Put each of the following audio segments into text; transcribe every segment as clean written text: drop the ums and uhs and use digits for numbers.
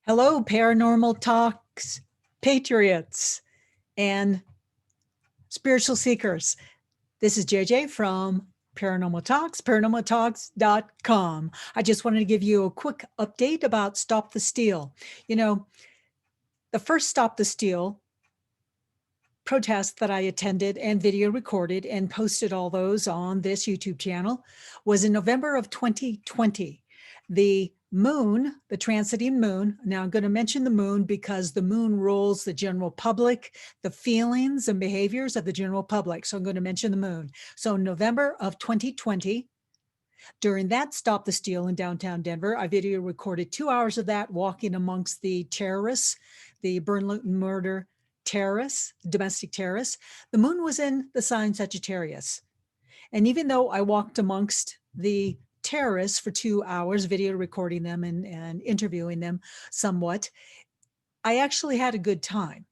Hello, Paranormal Talks patriots and spiritual seekers. This is JJ from Paranormal Talks, paranormaltalks.com. I just wanted to give you a quick update about Stop the Steal. You know, the first Stop the Steal protest that I attended and video recorded and posted all those on this YouTube channel was in November of 2020. The moon, the transiting moon, now I'm going to mention the moon because the moon rules the general public, the feelings and behaviors of the general public. So I'm going to mention the moon. So in November of 2020, during that Stop the Steal in downtown Denver, I video recorded 2 hours of that walking amongst the terrorists, the burn, loot, and murder terrorists, domestic terrorists. The moon was in the sign Sagittarius. And even though I walked amongst the terrorists for 2 hours, video recording them and interviewing them somewhat, I actually had a good time.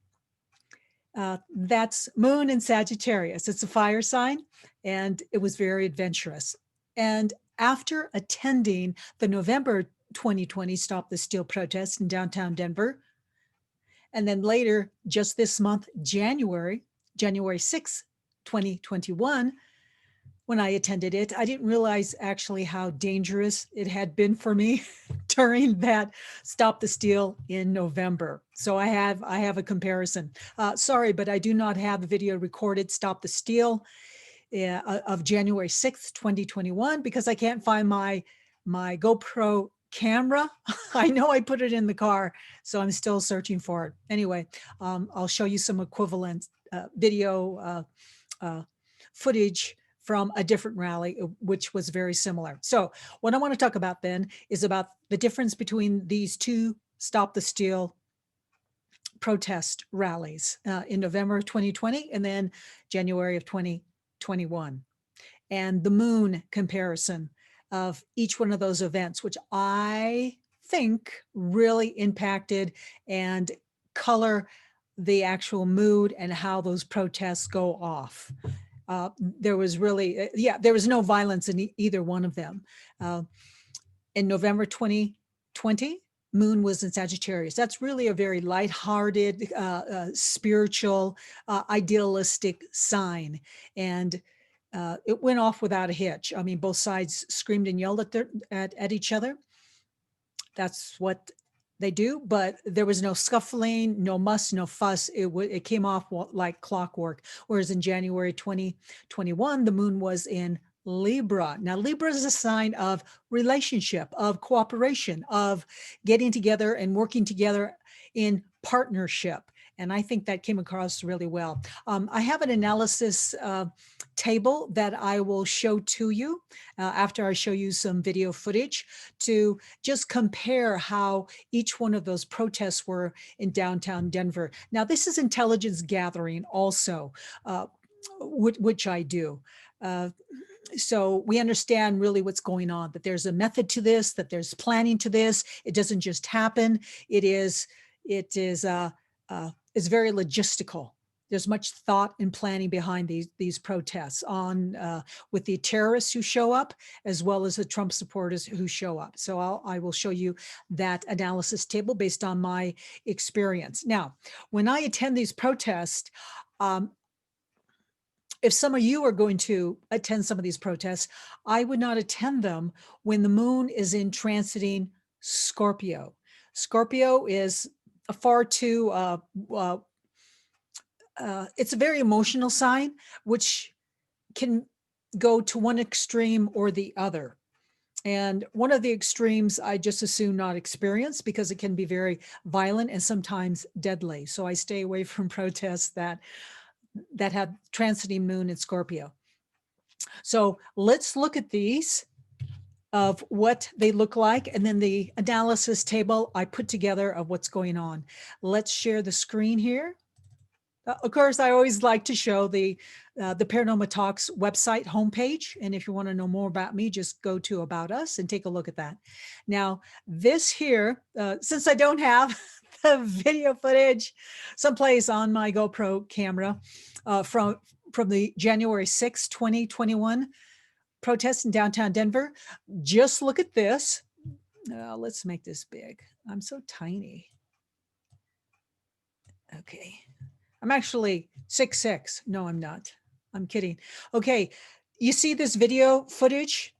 That's moon in Sagittarius. It's a fire sign, and it was very adventurous. And after attending the November 2020 Stop the Steal protest in downtown Denver, and then later, just this month, January 6, 2021, when I attended it, I didn't realize actually how dangerous it had been for me during that Stop the Steal in November. So I have a comparison. Sorry, but I do not have the video recorded Stop the Steal of January 6th, 2021, because I can't find my GoPro camera. I know I put it in the car, so I'm still searching for it. Anyway, I'll show you some equivalent video footage from a different rally, which was very similar. So what I want to talk about then is about the difference between these two Stop the Steal protest rallies in November of 2020 and then January of 2021, and the moon comparison of each one of those events, which I think really impacted and color the actual mood and how those protests go off. There was really, there was no violence in either one of them. In November 2020, moon was in Sagittarius. That's really a very lighthearted, spiritual, idealistic sign. And it went off without a hitch. I mean, both sides screamed and yelled at each other. That's what they do, but there was no scuffling, no muss, no fuss. It came off like clockwork. Whereas in January 2021, the moon was in Libra. Now, Libra is a sign of relationship, of cooperation, of getting together and working together in partnership. And I think that came across really well. I have an analysis table that I will show to you after I show you some video footage to just compare how each one of those protests were in downtown Denver. Now, this is intelligence gathering also, which I do. So we understand really what's going on, that there's a method to this, that there's planning to this. It doesn't just happen. It's very logistical. There's much thought and planning behind these protests with the terrorists who show up, as well as the Trump supporters who show up. So I will show you that analysis table based on my experience. Now, when I attend these protests, if some of you are going to attend some of these protests, I would not attend them when the moon is in transiting Scorpio. Scorpio is a far too, it's a very emotional sign, which can go to one extreme or the other. And one of the extremes I just assume not experience, because it can be very violent and sometimes deadly. So I stay away from protests that have transiting moon in Scorpio. So let's look at these, of what they look like, and then the analysis table I put together of what's going on. Let's share the screen here. Of course, I always like to show the Paranormal Talks website homepage. And if you want to know more about me, just go to About Us and take a look at that. Now, this here, since I don't have the video footage someplace on my GoPro camera from the January 6, 2021 protest in downtown Denver, just look at this. Let's make this big. I'm so tiny. Okay. I'm actually 6'6". No, I'm not. I'm kidding. Okay. You see this video footage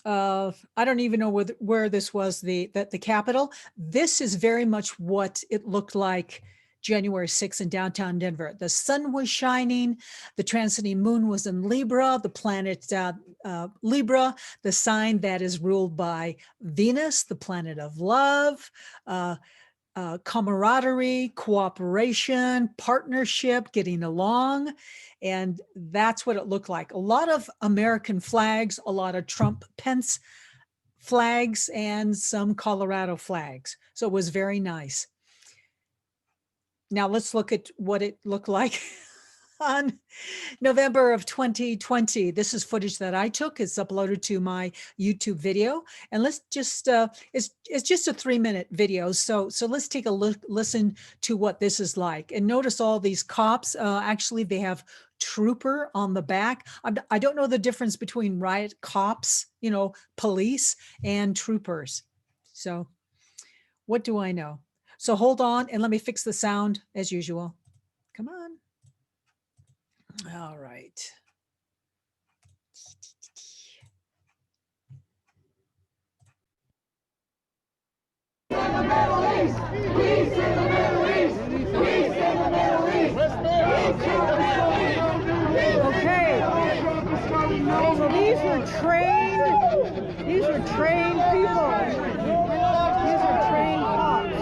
of, I don't even know where this was, the Capitol. This is very much what it looked like January 6th in downtown Denver. The sun was shining, the transiting moon was in Libra, the planet Libra, the sign that is ruled by Venus, the planet of love, camaraderie, cooperation, partnership, getting along. And that's what it looked like. A lot of American flags, a lot of Trump Pence flags, and some Colorado flags. So it was very nice. Now let's look at what it looked like on November of 2020. This is footage that I took. It's uploaded to my YouTube video. And let's just, it's just a 3-minute video. So let's take a look, listen to what this is like. And notice all these cops, actually they have trooper on the back. I don't know the difference between riot cops, you know, police and troopers. So what do I know? So hold on and let me fix the sound as usual. Come on. All right. Okay. These are trained people. These are trained cops.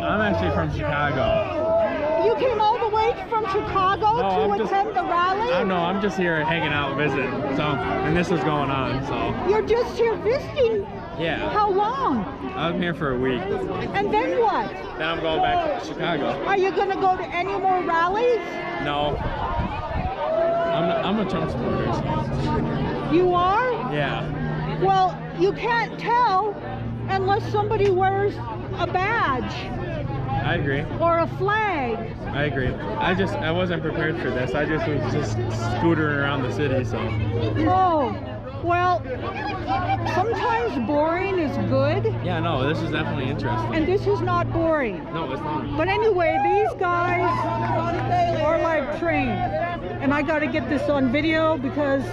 I'm actually from Chicago. You came all the way from Chicago to attend the rally? No, I'm just here hanging out, visit. So, and this was going on, so. You're just here visiting? Yeah. How long? I'm here for a week. And then what? Then I'm going back to Chicago. Are you going to go to any more rallies? No. I'm a Trump supporter, so. You are? Yeah. Well, you can't tell unless somebody wears a badge. I agree. Or a flag. I agree. I wasn't prepared for this. I just was just scootering around the city, so. Oh, well, sometimes boring is good. Yeah, no, this is definitely interesting. And this is not boring. No, it's not. But anyway, these guys are like trained. And I got to get this on video because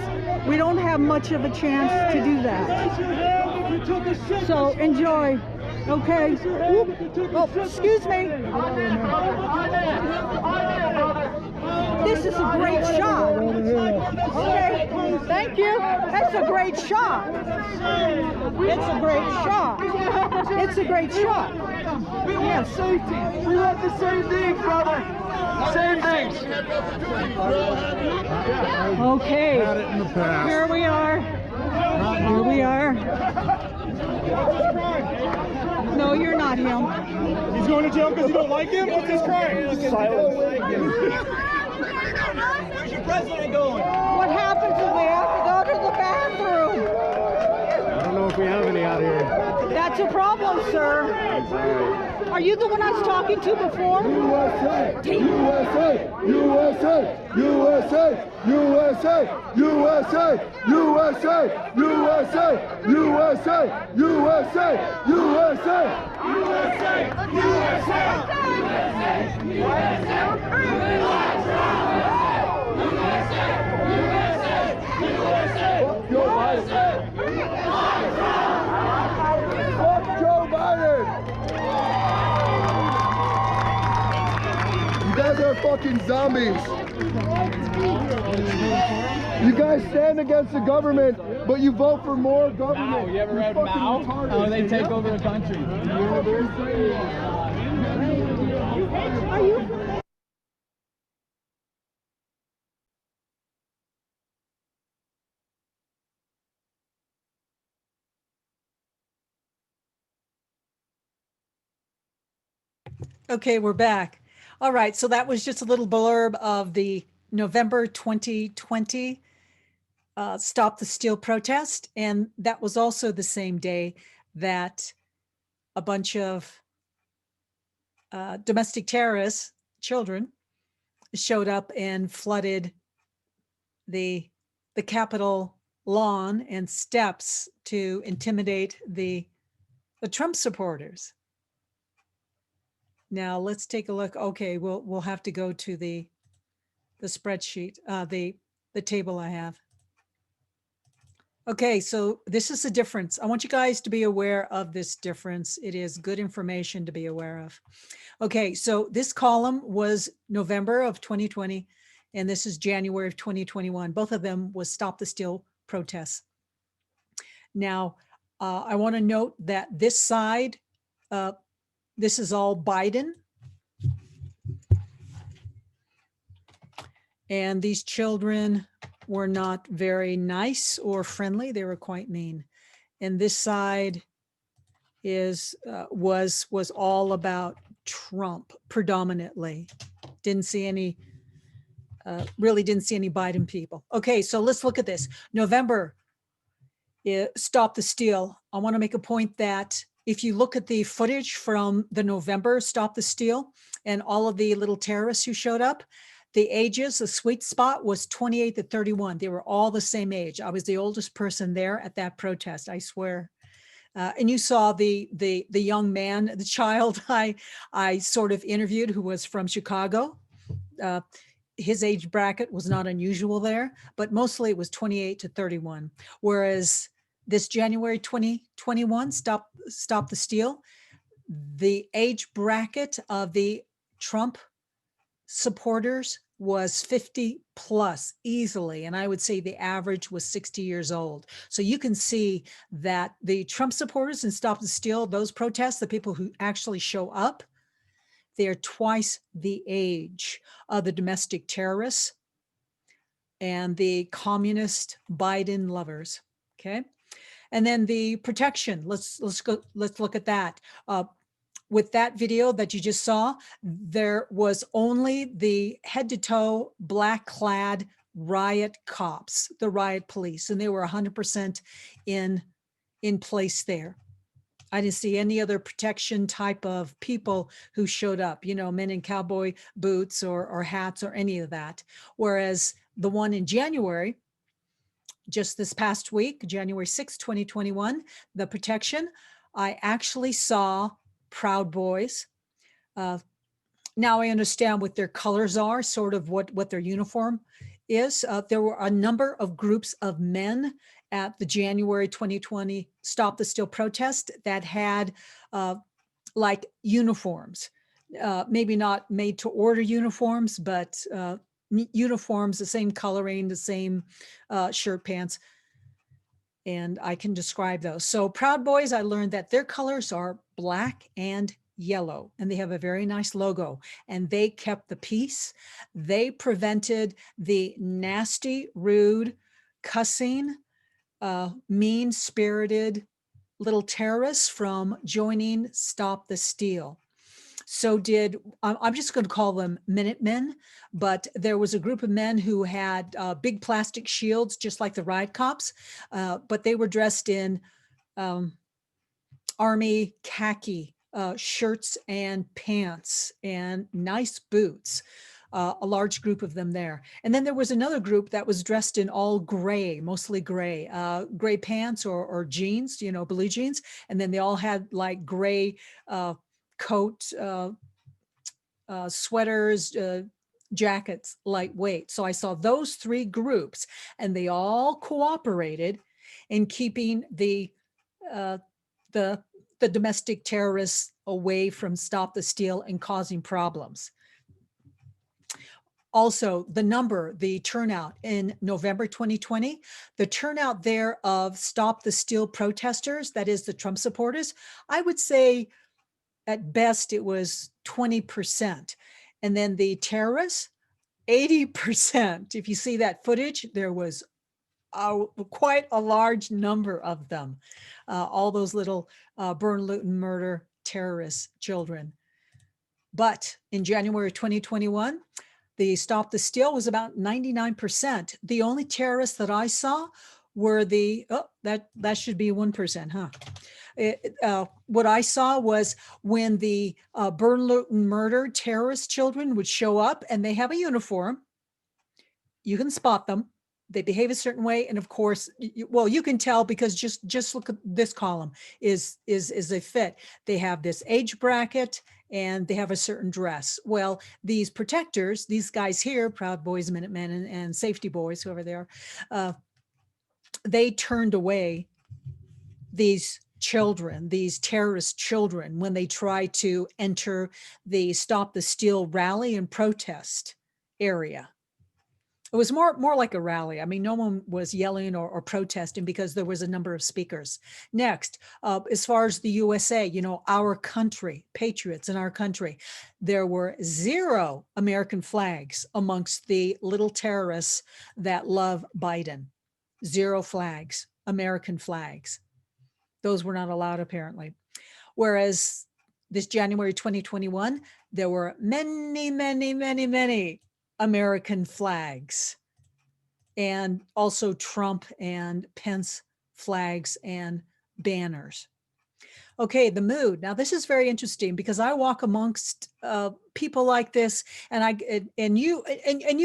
we don't have much of a chance to do that. So enjoy. Okay. Oh, excuse me. This is a great shot. Okay. Thank you. That's a great shot. It's a great shot. It's a great shot. We want safety. We want the same things, brother. Same things. Okay. Here we are. Here we are. No, you're not him. He's going to jail because you don't like him? What's his crime? Silence. Where's your president going? What happens if we have to go to the bathroom? I don't know if we have any out here. That's a problem, sir. Are you the one I was talking to before? USA! USA! USA! USA! USA! USA! USA! USA! USA! USA! USA! Fuck Joe Biden! You guys are fucking zombies. You guys stand against the government, but you vote for more government. Mao, you ever read Mao? How they take over the country. Are you? Okay, we're back. All right, so that was just a little blurb of the November 2020 Stop the Steal protest. And that was also the same day that a bunch of domestic terrorists children showed up and flooded the Capitol lawn and steps to intimidate the Trump supporters. Now let's take a look. Okay, we'll have to go to the spreadsheet, the table I have. Okay, so this is the difference. I want you guys to be aware of this difference. It is good information to be aware of. Okay, so this column was November of 2020, and this is January of 2021. Both of them was Stop the Steal protests. Now, I want to note that this side, this is all Biden. And these children were not very nice or friendly. They were quite mean. And this side is was all about Trump predominantly. Didn't see any, really didn't see any Biden people. Okay, so let's look at this. November, Stop the Steal. I want to make a point that if you look at the footage from the November Stop the Steal and all of the little terrorists who showed up, the ages, the sweet spot was 28 to 31. They were all the same age. I was the oldest person there at that protest, I swear. And you saw the young man, the child I sort of interviewed who was from Chicago. His age bracket was not unusual there, but mostly it was 28 to 31. Whereas this January 2021, Stop the Steal, the age bracket of the Trump supporters was 50 plus easily. And I would say the average was 60 years old. So you can see that the Trump supporters and Stop the Steal, those protests, the people who actually show up, they're twice the age of the domestic terrorists and the communist Biden lovers. Okay. And then the protection, let's look at that. With that video that you just saw, there was only the head to toe black clad riot cops, the riot police, and they were 100% in place there. I didn't see any other protection type of people who showed up, you know, men in cowboy boots or hats or any of that. Whereas the one in January, just this past week, January 6, 2021, the protection, I actually saw Proud Boys. Now I understand what their colors are, sort of what their uniform is. There were a number of groups of men at the January 2020 Stop the Steal protest that had like uniforms, maybe not made to order uniforms, but uniforms, the same coloring, the same shirt, pants. And I can describe those. So Proud Boys, I learned that their colors are black and yellow, and they have a very nice logo, and they kept the peace. They prevented the nasty, rude, cussing, mean-spirited little terrorists from joining Stop the Steal. So did, I'm just going to call them Minutemen, but there was a group of men who had big plastic shields, just like the riot cops, but they were dressed in army khaki shirts and pants and nice boots. A large group of them there. And then there was another group that was dressed in all gray, mostly gray, gray pants or jeans, you know, blue jeans. And then they all had like gray coat, sweaters, jackets, lightweight. So I saw those three groups, and they all cooperated in keeping the domestic terrorists away from Stop the Steal and causing problems. Also, the turnout in November 2020, the turnout there of Stop the Steal protesters, that is the Trump supporters, I would say at best it was 20%. And then the terrorists, 80%. If you see that footage, there was quite a large number of them. All those little burn, loot, and murder terrorist children. But in January 2021, the Stop the Steal was about 99%. The only terrorists that I saw were the, oh, that should be 1%, huh? What I saw was when the burn, loot, and murder terrorist children would show up and they have a uniform. You can spot them. They behave a certain way, and of course, well, you can tell because just look at this column is a fit. They have this age bracket and they have a certain dress. Well, these protectors, these guys here, Proud Boys, Minutemen, and Safety Boys, whoever they are, they turned away these children, these terrorist children, when they tried to enter the Stop the Steal rally and protest area. It was more like a rally. I mean, no one was yelling or protesting because there was a number of speakers. Next, as far as the USA, you know, our country, patriots in our country, there were 0 American flags amongst the little terrorists that love Biden. 0 flags, American flags. Those were not allowed, apparently. Whereas this January 2021, there were many, many, many, many American flags, and also Trump and Pence flags and banners. Okay, the mood. Now this is very interesting because I walk amongst people like this, and you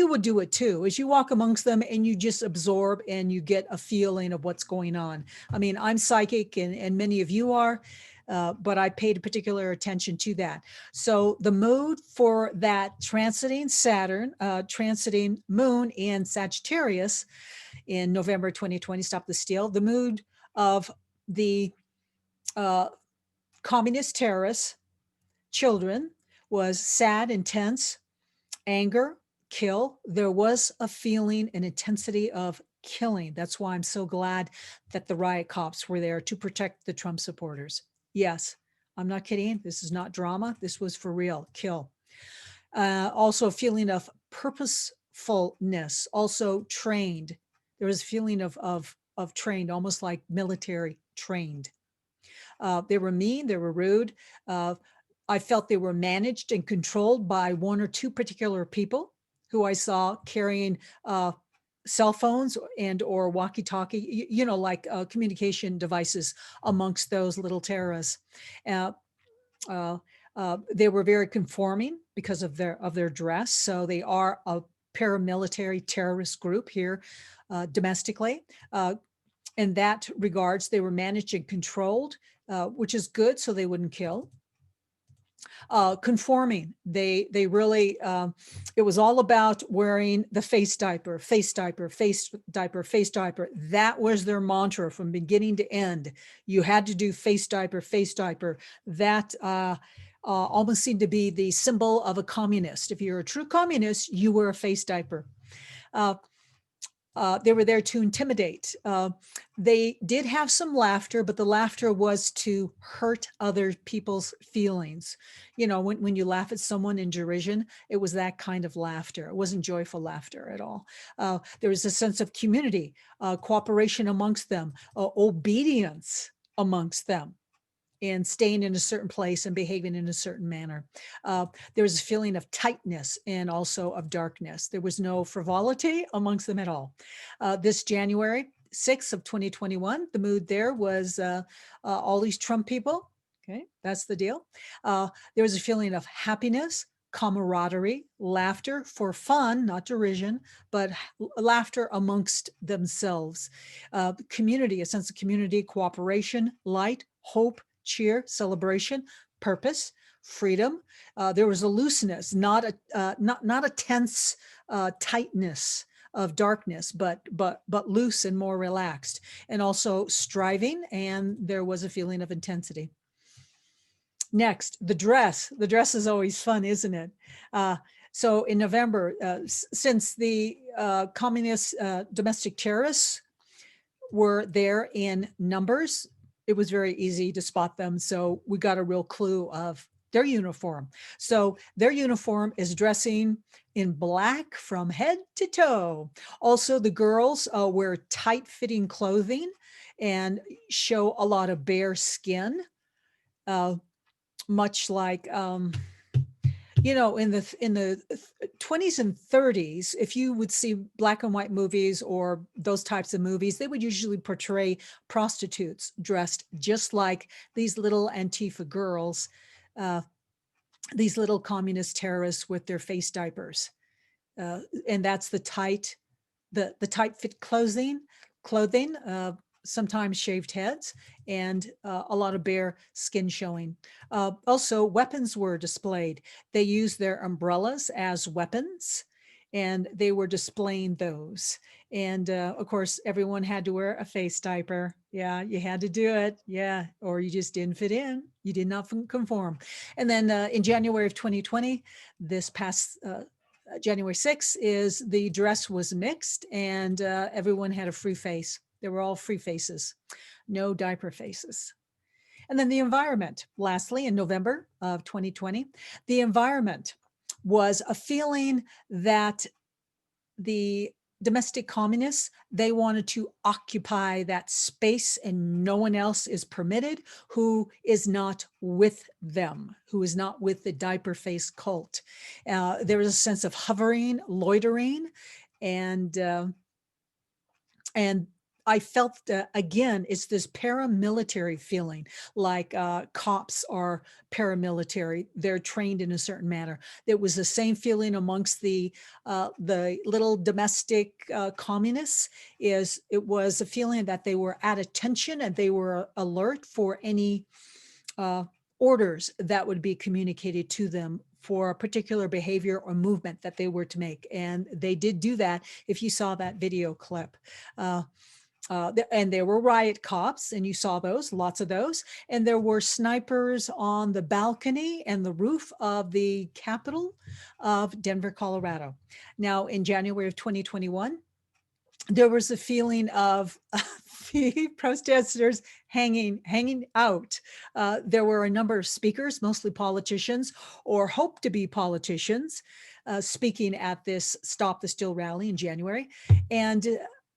would do it too. As you walk amongst them, and you just absorb and you get a feeling of what's going on. I mean, I'm psychic, and many of you are. But I paid particular attention to that. So the mood for that transiting Saturn, transiting Moon in Sagittarius in November 2020, Stop the Steal, the mood of the communist terrorists, children, was sad, intense, anger, kill. There was a feeling, an intensity of killing. That's why I'm so glad that the riot cops were there to protect the Trump supporters. Yes, I'm not kidding. This is not drama. This was for real. Kill. Also a feeling of purposefulness, also trained. There was a feeling of trained, almost like military trained. They were mean, they were rude. I felt they were managed and controlled by 1 or 2 particular people who I saw carrying cell phones or walkie-talkie, you know, like communication devices amongst those little terrorists. They were very conforming because of their dress. So they are a paramilitary terrorist group here domestically. In that regards, they were managed and controlled, which is good, so they wouldn't kill. Conforming, they really, it was all about wearing the face diaper, face diaper, face diaper, face diaper. That was their mantra from beginning to end. You had to do face diaper, face diaper. That almost seemed to be the symbol of a communist. If you're a true communist, you wear a face diaper. They were there to intimidate. They did have some laughter, but the laughter was to hurt other people's feelings. You know, when you laugh at someone in derision, it was that kind of laughter. It wasn't joyful laughter at all. There was a sense of community, cooperation amongst them, obedience amongst them, and staying in a certain place and behaving in a certain manner. There was a feeling of tightness and also of darkness. There was no frivolity amongst them at all. This January 6th of 2021, the mood there was all these Trump people. Okay, that's the deal. There was a feeling of happiness, camaraderie, laughter for fun, not derision, but laughter amongst themselves. Community, a sense of community, cooperation, light, hope, cheer, celebration, purpose, freedom. There was a looseness, not a tense tightness of darkness, but loose and more relaxed, and also striving. And there was a feeling of intensity. Next, the dress. The dress is always fun, isn't it? So in November, since the communist domestic terrorists were there in numbers, it was very easy to spot them. So we got a real clue of their uniform. So their uniform is dressing in black from head to toe. Also, the girls wear tight-fitting clothing and show a lot of bare skin, much like, You know, in the 20s and 30s, if you would see black and white movies or those types of movies, they would usually portray prostitutes dressed just like these little Antifa girls, uh, these little communist terrorists with their face diapers. And that's the tight fit clothing, sometimes shaved heads, and a lot of bare skin showing. Also, weapons were displayed. They used their umbrellas as weapons, and they were displaying those. And of course, everyone had to wear a face diaper. Yeah, you had to do it. Yeah, or you just didn't fit in. You did not conform. And then in January of 2020, this past January 6th, is the dress was mixed, and everyone had a free face. They were all free faces, no diaper faces. And then the environment. Lastly, in November of 2020, the environment was a feeling that the domestic communists, they wanted to occupy that space, and no one else is permitted who is not with them, who is not with the diaper face cult. There was a sense of hovering, loitering, and and I felt again, it's this paramilitary feeling, like cops are paramilitary. They're trained in a certain manner. It was the same feeling amongst the little domestic communists. It was a feeling that they were at attention and they were alert for any uh, orders that would be communicated to them for a particular behavior or movement that they were to make. And they did do that if you saw that video clip. And there were riot cops, and you saw those, lots of those. And there were snipers on the balcony and the roof of the Capitol of Denver, Colorado. Now, in January of 2021, there was a feeling of the protesters hanging out. There were a number of speakers, mostly politicians or hope to be politicians, speaking at this Stop the Steal rally in January. And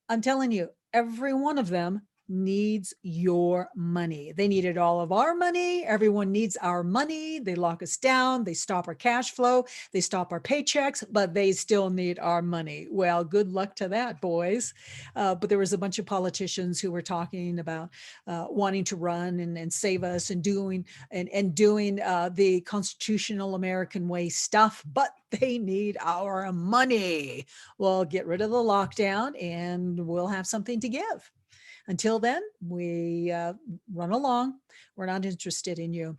I'm telling you, every one of them needs your money. They needed all of our money. Everyone needs our money. They lock us down. They stop our cash flow. They stop our paychecks, but they still need our money. Well, good luck to that, boys. But there was a bunch of politicians who were talking about wanting to run and save us and doing the constitutional American way stuff, but they need our money. Well, get rid of the lockdown and we'll have something to give. Until then, we run along. We're not interested in you.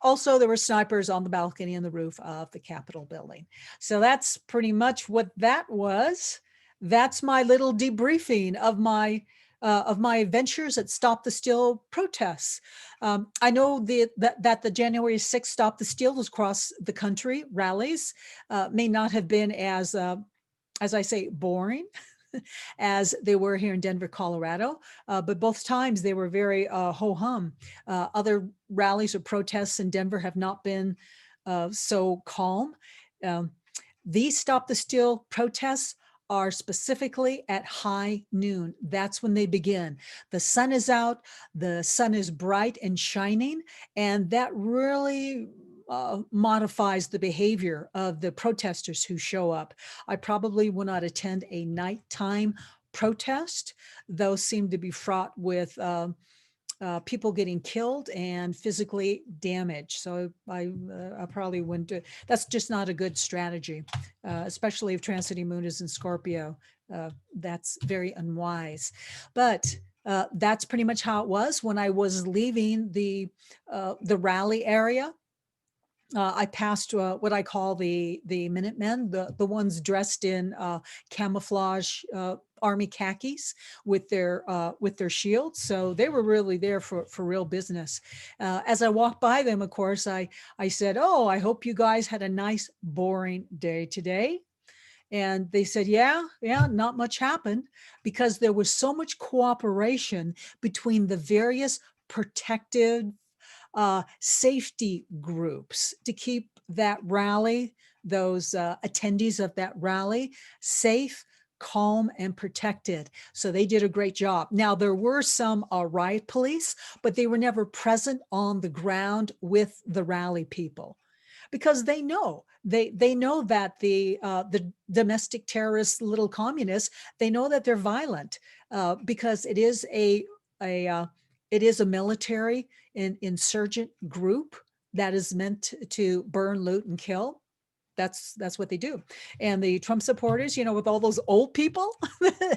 Also, there were snipers on the balcony and the roof of the Capitol building. So that's pretty much what that was. That's my little debriefing of my adventures at Stop the Steal protests. I know that the January 6th Stop the Steal across the country rallies may not have been as I say, boring as they were here in Denver, Colorado. But both times they were very ho-hum. Other rallies or protests in Denver have not been so calm. These Stop the Steal protests are specifically at high noon. That's when they begin. The sun is out, the sun is bright and shining, and that really modifies the behavior of the protesters who show up. I probably will not attend a nighttime protest. Those seem to be fraught with people getting killed and physically damaged. So I probably wouldn't do. That's just not a good strategy, especially if Transiting Moon is in Scorpio. That's very unwise. But that's pretty much how it was when I was leaving the rally area. I passed what I call the Minutemen, the ones dressed in camouflage army khakis with their shields. So they were really there for real business. As I walked by them, of course, I said, "Oh, I hope you guys had a nice, boring day today." And they said, yeah, not much happened, because there was so much cooperation between the various protective safety groups to keep that rally, those attendees of that rally, safe, calm, and protected. So they did a great job. Now, there were some riot police, but they were never present on the ground with the rally people. because they know that the domestic terrorist little communists, they know that they're violent, because it is a military insurgent group that is meant to burn, loot, and kill. That's what they do. And the Trump supporters, with all those old people,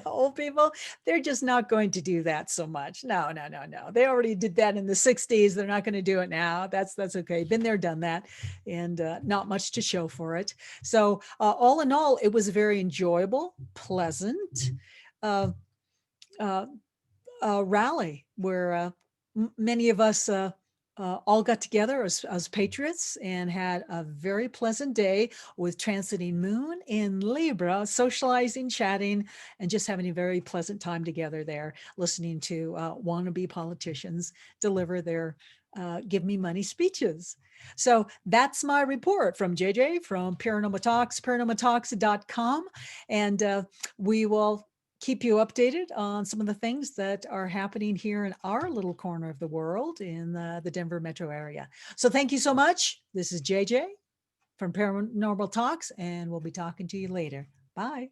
old people, they're just not going to do that so much. No, no, no, no. They already did that in the 60s. They're not going to do it now. That's okay. Been there, done that, and not much to show for it. So all in all, it was very enjoyable, pleasant uh, uh, rally where many of us all got together as patriots and had a very pleasant day with transiting moon in Libra, socializing, chatting, and just having a very pleasant time together there, listening to wannabe politicians deliver their give me money speeches. So that's my report from JJ from Paranormal Talks, paranormaltalks.com. And we will keep you updated on some of the things that are happening here in our little corner of the world in the Denver metro area. So thank you so much. This is JJ from Paranormal Talks, and we'll be talking to you later. Bye.